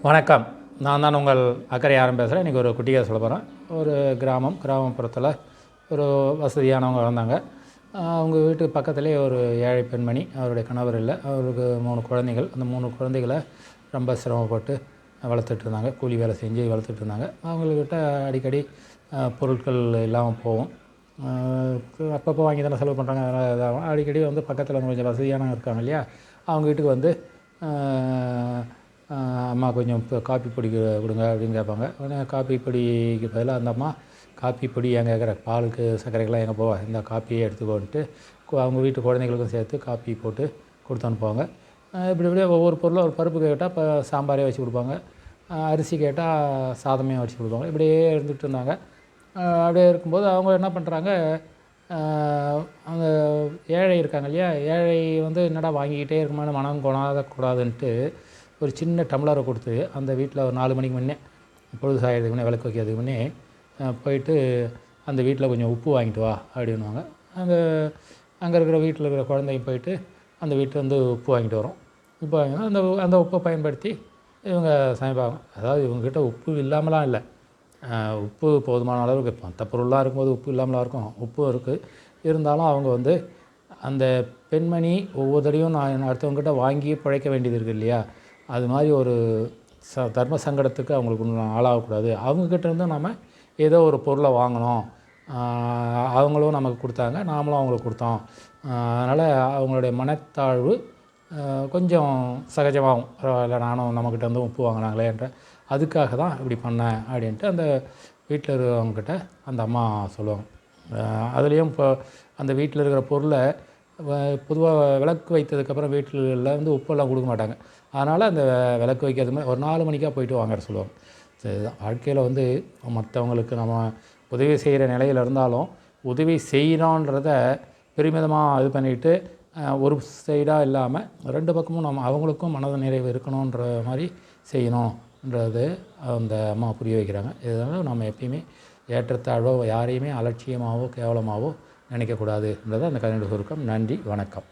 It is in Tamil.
வணக்கம். நான் தான் உங்கள் அக்கறை ஆரம் பேசுகிறேன். இன்றைக்கி ஒரு குட்டி கதை சொல்ல போகிறேன். ஒரு கிராமப்புறத்தில் ஒரு வசதியானவங்க வந்தாங்க. அவங்க வீட்டுக்கு பக்கத்துலேயே ஒரு ஏழை பெண்மணி. அவருடைய கணவர் இல்லை. அவருக்கு 3 குழந்தைகள். அந்த 3 குழந்தைகளை ரொம்ப சிரமப்பட்டு வளர்த்துட்ருந்தாங்க. கூலி வேலை செஞ்சு வளர்த்துட்ருந்தாங்க. அவங்கக்கிட்ட அடிக்கடி பொருட்கள் இல்லாமல் போகும். அப்பப்போ வாங்கி தானே செலவு பண்ணுறாங்க. அதனால் இதாகும். அடிக்கடி வந்து பக்கத்தில் கொஞ்சம் வசதியானவங்க இருக்காங்க இல்லையா, அவங்க வீட்டுக்கு வந்து அம்மா கொஞ்சம் இப்போ காப்பி பொடி கொடுங்க அப்படின்னு கேட்பாங்க. உடனே காப்பி பொடிக்கு பதிலாக அந்த அம்மா காப்பி பொடி ஏன் கேட்குற, பாலுக்கு சர்க்கரைக்கெல்லாம் எங்கே போவா, இந்த காப்பியே எடுத்துக்கோன்ட்டு அவங்க வீட்டு குழந்தைங்களுக்கும் சேர்த்து காப்பி போட்டு கொடுத்து அனுப்புவாங்க. இப்படியே ஒவ்வொரு பொருளும், ஒரு பருப்பு கேட்டால் இப்போ சாம்பாரே வச்சு கொடுப்பாங்க, அரிசி கேட்டால் சாதமே வச்சு கொடுப்பாங்க. இப்படியே இருந்துகிட்டு இருந்தாங்க. அப்படியே இருக்கும்போது அவங்க என்ன பண்ணுறாங்க, அவங்க ஏழை இருக்காங்க இல்லையா, ஏழை வந்து என்னடா வாங்கிக்கிட்டே இருக்குமான மனம் கொணாதக்கூடாதுன்ட்டு ஒரு சின்ன டம்ளரை கொடுத்து அந்த வீட்டில் ஒரு 4 மணிக்கு முன்னே, பொழுது சாயறதுக்கு முன்னே, விளக்கு வைக்கிறதுக்கு முன்னே போயிட்டு அந்த வீட்டில் கொஞ்சம் உப்பு வாங்கிட்டு வா அப்படின்வாங்க. அங்கே இருக்கிற வீட்டில் இருக்கிற குழந்தைங்க போயிட்டு அந்த வீட்டில் வந்து உப்பு வாங்கிட்டு வரும். உப்பு வாங்கினா அந்த உப்பை பயன்படுத்தி இவங்க சமைப்பாங்க. அதாவது இவங்ககிட்ட உப்பு இல்லாமலாம் இல்லை, உப்பு போதுமான அளவுக்கு. மற்ற பொருளாக இருக்கும்போது உப்பு இல்லாமலாம் இருக்கும், உப்பும் இருக்குது. இருந்தாலும் அவங்க வந்து அந்த பெண்மணி ஒவ்வொரு தடையும் நான் அடுத்தவங்ககிட்ட வாங்கி பிழைக்க வேண்டியது இருக்குது இல்லையா, அது மாதிரி ஒரு தர்ம சங்கடத்துக்கு அவங்களுக்கு ஆளாகக்கூடாது. அவங்கக்கிட்ட இருந்து நம்ம ஏதோ ஒரு பொருளை வாங்கினோம், அவங்களும் நமக்கு கொடுத்தாங்க, நாமளும் அவங்களுக்கு கொடுத்தோம், அதனால் அவங்களுடைய மனத்தாழ்வு கொஞ்சம் சகஜமாகும். இல்லை, நானும் நம்மக்கிட்ட வந்து உப்பு வாங்கினாங்களேன்ற அதுக்காக தான் இப்படி பண்ணேன் அப்படின்ட்டு அந்த வீட்டில் இருக்கிறவங்கக்கிட்ட அந்த அம்மா சொல்லுவாங்க. அதுலேயும் இப்போ அந்த வீட்டில் இருக்கிற பொருளை பொதுவாக விளக்கு வைத்ததுக்கப்புறம் வீட்டில் வந்து உப்பெல்லாம் கொடுக்க மாட்டாங்க. அதனால் அந்த விளக்கு வைக்கிறது மாதிரி ஒரு 4 மணிக்காக போயிட்டு வாங்கிற சொல்லுவாங்க. இதுதான் வாழ்க்கையில் வந்து மற்றவங்களுக்கு நம்ம உதவி செய்கிற நிலையில் இருந்தாலும், உதவி செய்கிறோன்றத பெருமிதமாக இது பண்ணிவிட்டு ஒரு சைடாக இல்லாமல் 2 பக்கமும் நம்ம அவங்களுக்கும் மனது நிறைவு இருக்கணுன்ற மாதிரி செய்யணுன்றது அந்த அம்மா புரிய வைக்கிறாங்க. இதனால் நம்ம எப்பயுமே ஏற்றத்தாழ்வோ யாரையுமே அலட்சியமாகவோ கேவலமாகவோ நினைக்கக்கூடாதுன்றதை அந்த கதையோட சுருக்கம். நன்றி, வணக்கம்.